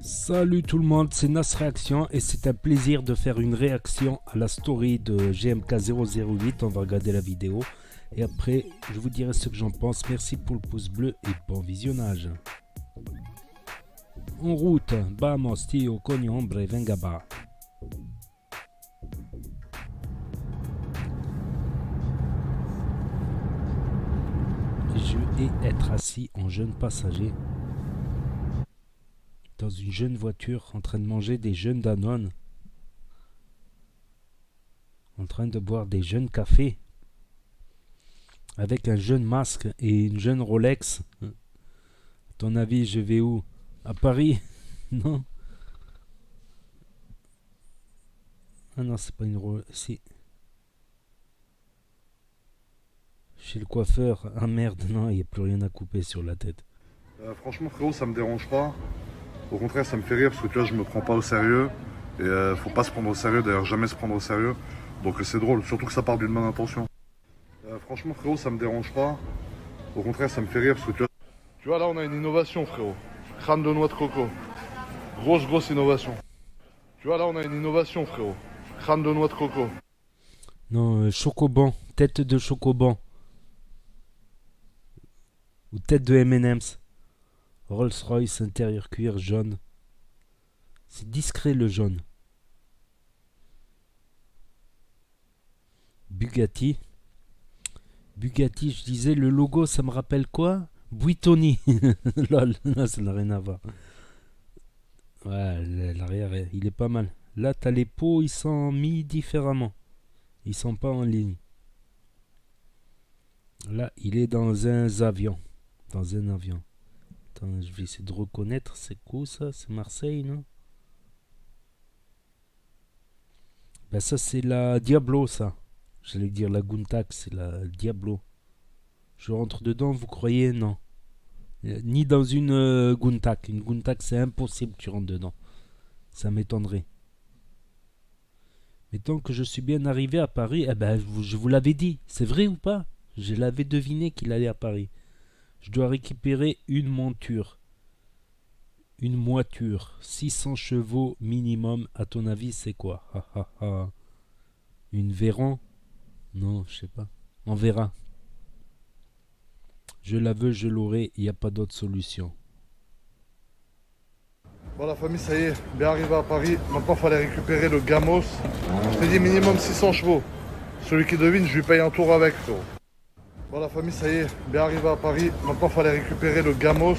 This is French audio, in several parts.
Salut tout le monde, c'est Nas Réaction et c'est un plaisir de faire une réaction à la story de GMK008. On va regarder la vidéo et après je vous dirai ce que j'en pense. Merci pour le pouce bleu et bon visionnage. En route, vamos tío, coño hombre, venga va. Je vais être assis en jeune passager dans une jeune voiture en train de manger des jeunes Danone, en train de boire des jeunes cafés, avec un jeune masque et une jeune Rolex. À ton avis, je vais où? À Paris? Non. Ah non, c'est pas une Rolex. Si. Chez le coiffeur. Ah merde, non, il n'y a plus rien à couper sur la tête. Franchement frérot, ça me dérange pas. Au contraire, ça me fait rire parce que tu vois, je me prends pas au sérieux. Et faut pas se prendre au sérieux, d'ailleurs jamais se prendre au sérieux. Donc c'est drôle, surtout que ça part d'une bonne intention. Franchement frérot, ça me dérange pas. Au contraire, ça me fait rire parce que tu vois là on a une innovation frérot. Crâne de noix de coco. Grosse innovation. Tu vois là on a une innovation frérot. Crâne de noix de coco. Non, Chocoban. Tête de Chocoban. Ou tête de M&M's. Rolls-Royce, intérieur cuir jaune. C'est discret le jaune. Bugatti. Bugatti, je disais, le logo, ça me rappelle quoi? Buitoni. Lol, non, ça n'a rien à voir. Ouais, l'arrière, il est pas mal. Là, t'as les pots, ils sont mis différemment. Ils sont pas en ligne. Là, il est dans un avion. Dans un avion. Attends, je vais essayer de reconnaître. C'est quoi ça? C'est Marseille, non? Ben ça, c'est la Diablo, ça. J'allais dire la Guntac, c'est la Diablo. Je rentre dedans, vous croyez? Non. Ni dans une Guntac. Une Guntac, c'est impossible que tu rentres dedans. Ça m'étonnerait. Mais tant que je suis bien arrivé à Paris, eh ben, je vous l'avais dit. C'est vrai ou pas? Je l'avais deviné qu'il allait à Paris. Je dois récupérer une monture. Une moiture. 600 chevaux minimum. À ton avis, c'est quoi? Une Véran? Non, je sais pas. On verra. Je la veux, je l'aurai. Il n'y a pas d'autre solution. Bon la famille, ça y est, bien arrivé à Paris. Maintenant, fallait récupérer le Gamos. Je t'ai dit minimum 600 chevaux. Celui qui devine, je lui paye un tour avec frérot. Bon la famille, ça y est, bien arrivé à Paris. Maintenant, fallait récupérer le Gamos.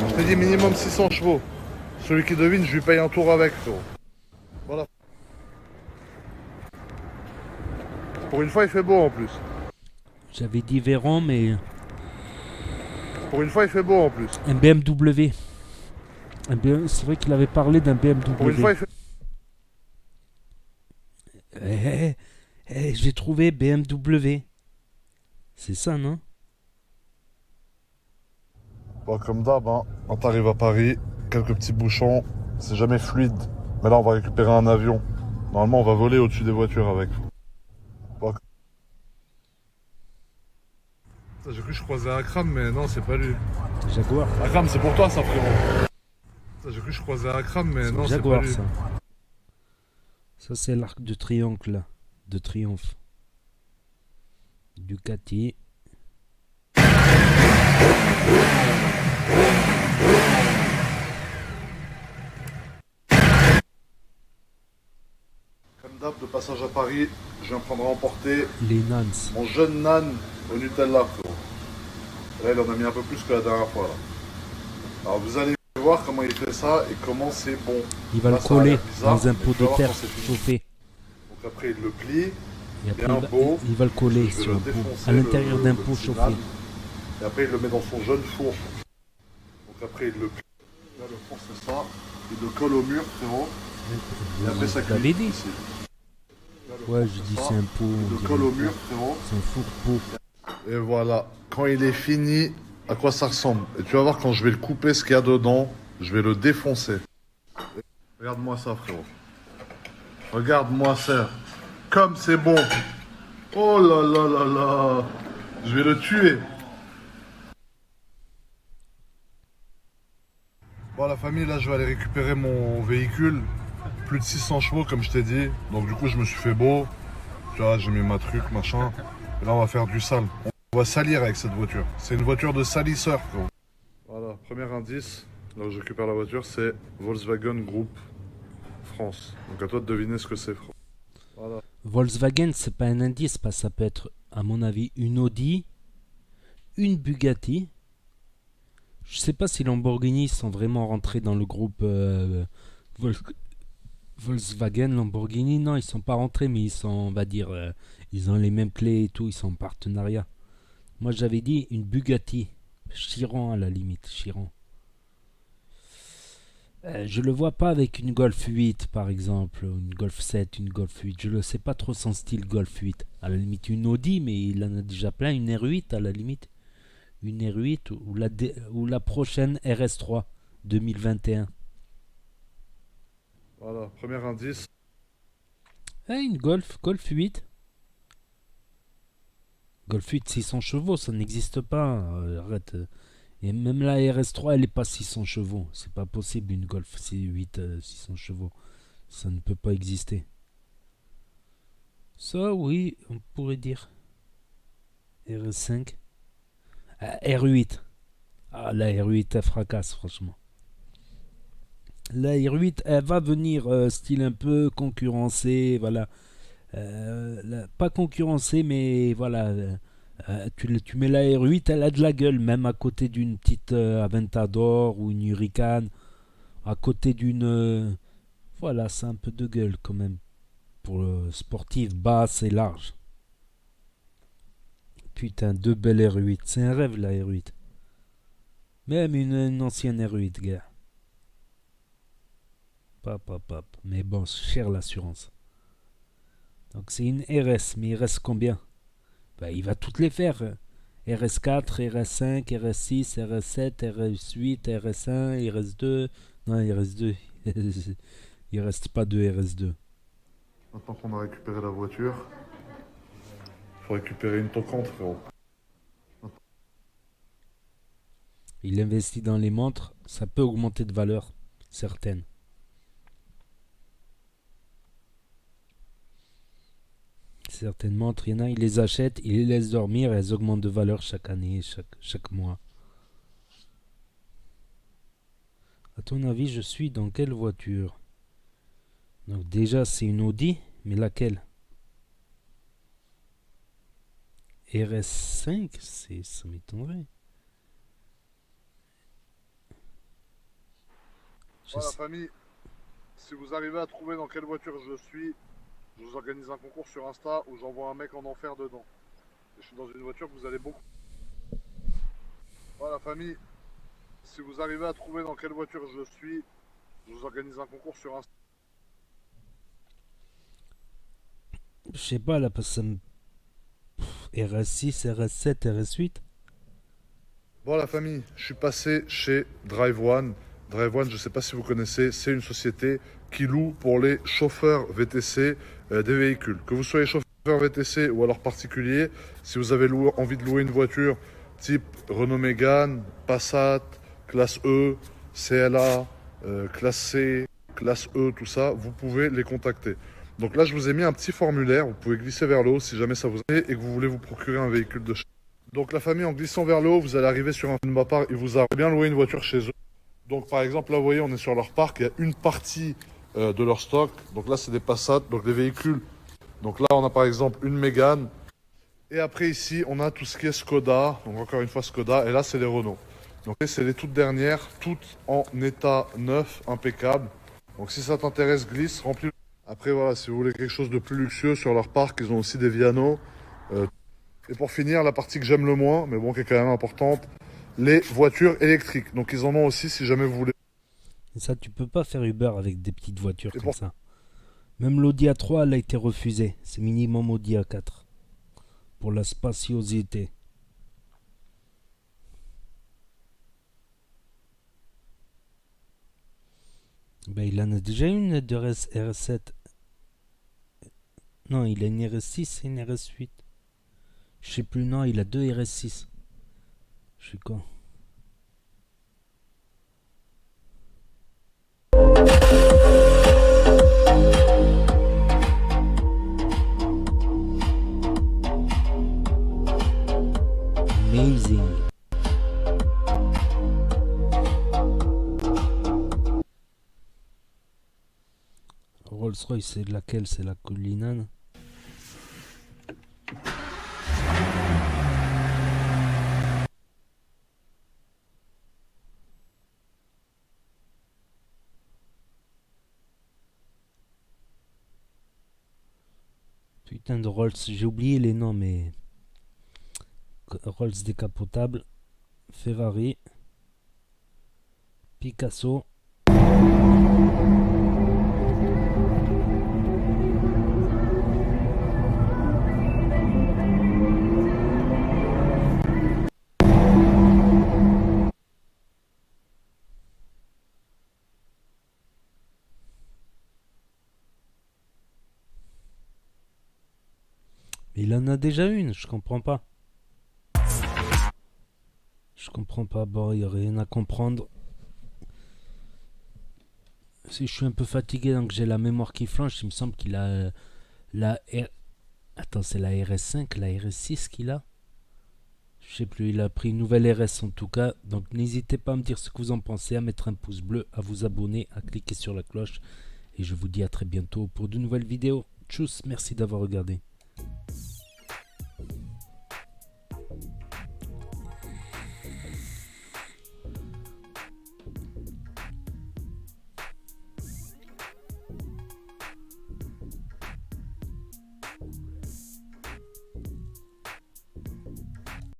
Je t'ai dit minimum 600 chevaux. Celui qui devine, je lui paye un tour avec frérot. Voilà. Pour une fois, il fait beau en plus. J'avais dit Véran, mais Pour une fois, il fait beau en plus. un BMW. C'est vrai qu'il avait parlé d'un Pour une BMW. fois, il fait... J'ai trouvé BMW. C'est ça, non? Bon, comme d'hab, hein, quand t'arrives à Paris, quelques petits bouchons, c'est jamais fluide. Mais là, on va récupérer un avion. Normalement, on va voler au-dessus des voitures avec. Bon. J'ai cru que je croisais Akram, mais non, c'est pas lui. Jaguar. Akram, c'est pour toi, ça, frérot. J'ai cru que je croisais Akram, mais non, c'est pas Jaguar, lui. ça. Ça, c'est l'arc de triomphe, de triomphe. Ducati. Comme d'hab, de passage à Paris, je viens prendre à emporter Les Nans. mon jeune nan au Nutella, frérot. Là, il en a mis un peu plus que la dernière fois, là. Alors, vous allez voir comment il fait ça et comment c'est bon. Il va Là, le ça a l'air coller bizarre, dans un mais pot tu vas de voir terre quand c'est fini. chauffé. Donc après, il le plie. Et après, bien beau. il va le coller Je vais sur le un pot. défoncer, À l'intérieur d'un le pot petit chauffé. nan. Et après, il le met dans son jeune four. Donc après, il le plie. Là, le four, c'est ça. Il le colle au mur, frérot. Et après, ça Vous l'avez cuit dit? ici. Là, le Ouais, four, je c'est dis ça. c'est un pot. Il on le dirait colle un au pot. mur, frérot. C'est un four pot. Et voilà. Quand il est fini, à quoi ça ressemble. Et tu vas voir, quand je vais le couper, ce qu'il y a dedans, je vais le défoncer. Regarde-moi ça, frérot. Regarde-moi ça. Comme c'est bon. Oh là là là là. Je vais le tuer. Bon, la famille, là, je vais aller récupérer mon véhicule. Plus de 600 chevaux, comme je t'ai dit. Donc, du coup, je me suis fait beau. Tu vois, j'ai mis ma truc, machin. Et là, on va faire du sale. On va salir avec cette voiture. C'est une voiture de salisseur, frérot. Voilà, premier indice. Là où je récupère la voiture, c'est Volkswagen Group France. Donc, à toi de deviner ce que c'est, frérot. Voilà. Volkswagen, c'est pas un indice, parce que ça peut être, à mon avis, une Audi, une Bugatti. Je sais pas si Lamborghini sont vraiment rentrés dans le groupe Vol- Volkswagen, Lamborghini. Non, ils sont pas rentrés, mais ils sont, on va dire, ils ont les mêmes clés et tout, ils sont en partenariat. Moi, j'avais dit une Bugatti. Chiron, à la limite, Chiron. Je le vois pas avec une Golf 8 par exemple, une Golf 7, une Golf 8. Je ne sais pas trop son style Golf 8. À la limite une Audi, mais il en a déjà plein. Une R8 à la limite. Une R8 ou la prochaine RS3 2021. Voilà, premier indice. Une Golf 8. Golf 8 600 chevaux, ça n'existe pas. Arrête. Et même la RS3, elle est pas 600 chevaux. C'est pas possible une Golf C8 600 chevaux. Ça ne peut pas exister. Ça, oui, on pourrait dire. RS5. R8. Ah, la R8, elle fracasse, franchement. La R8, elle va venir style un peu concurrencé, voilà. Pas concurrencé, mais voilà. Tu mets la R8, elle a de la gueule, même à côté d'une petite Aventador ou une Huracan. À côté d'une. Voilà, c'est un peu de gueule quand même. Pour le sportif, basse et large. Putain, deux belles R8. C'est un rêve la R8. Même une ancienne R8, gars. Pop, pop, pop. Mais bon, cher l'assurance. Donc c'est une RS, mais il reste combien? Bah, il va toutes les faire. RS4, RS5, RS6, RS7, RS8, RS1, RS2. Non, RS2. Il reste pas de RS2. Maintenant qu'on a récupéré la voiture, faut récupérer une tocante, frérot. Il investit dans les montres, ça peut augmenter de valeur, certaines. Certaines montres, il y en a, il les achète, il les laisse dormir, elles augmentent de valeur chaque année, chaque mois. À ton avis, je suis dans quelle voiture? Donc déjà, c'est une Audi, mais laquelle? RS5, ça m'étonnerait. Je Voilà, sais- famille, si vous arrivez à trouver dans quelle voiture je suis, je vous organise un concours sur Insta où j'envoie un mec en enfer dedans. Et je suis dans une voiture que vous allez beaucoup. Voilà, famille, si vous arrivez à trouver dans quelle voiture je suis, je vous organise un concours sur Insta. Je sais pas là, parce que RS6, RS7, RS8. Bon, la famille, je suis passé chez Drive One. Drive One, je ne sais pas si vous connaissez, c'est une société qui loue pour les chauffeurs VTC des véhicules. Que vous soyez chauffeur VTC ou alors particulier, si vous avez envie de louer une voiture type Renault Mégane, Passat, classe E, CLA, classe C, classe E, tout ça, vous pouvez les contacter. Donc là, je vous ai mis un petit formulaire, vous pouvez glisser vers le haut si jamais ça vous plaît et que vous voulez vous procurer un véhicule de chez. Donc la famille, en glissant vers le haut, vous allez arriver sur un de ma part, ils vous a bien loué une voiture chez eux. Donc par exemple, là vous voyez, on est sur leur parc, il y a une partie de leur stock. Donc là c'est des Passat, donc des véhicules. Donc là on a par exemple une Mégane. Et après ici on a tout ce qui est Skoda, donc encore une fois Skoda, et là c'est les Renault. Donc c'est les toutes dernières, toutes en état neuf, impeccable. Donc si ça t'intéresse, glisse, remplis. Après voilà, si vous voulez quelque chose de plus luxueux sur leur parc, ils ont aussi des Viano. Euh, et pour finir, la partie que j'aime le moins, mais bon, qui est quand même importante, les voitures électriques. Donc ils en ont aussi si jamais vous voulez. Et ça, tu peux pas faire Uber avec des petites voitures Et comme pour... ça. Même l'Audi A3, elle a été refusée. C'est minimum Audi A4. Pour la spaciosité. Ben, il en a déjà une de RS7. Non, il a une RS6 et une RS8. Je sais plus, non, il a deux RS6. Je suis con. Rolls-Royce, c'est laquelle? C'est la Cullinan. Putain de Rolls, j'ai oublié les noms, mais Rolls décapotable, Ferrari, Picasso. Il en a déjà une, je comprends pas. Je comprends pas, bon, il n'y a rien à comprendre. Si je suis un peu fatigué, donc j'ai la mémoire qui flanche, il me semble qu'il a la R... Attends, c'est la RS5, la RS6 qu'il a? Je sais plus, il a pris une nouvelle RS en tout cas. Donc n'hésitez pas à me dire ce que vous en pensez, à mettre un pouce bleu, à vous abonner, à cliquer sur la cloche. Et je vous dis à très bientôt pour de nouvelles vidéos. Tchuss, merci d'avoir regardé.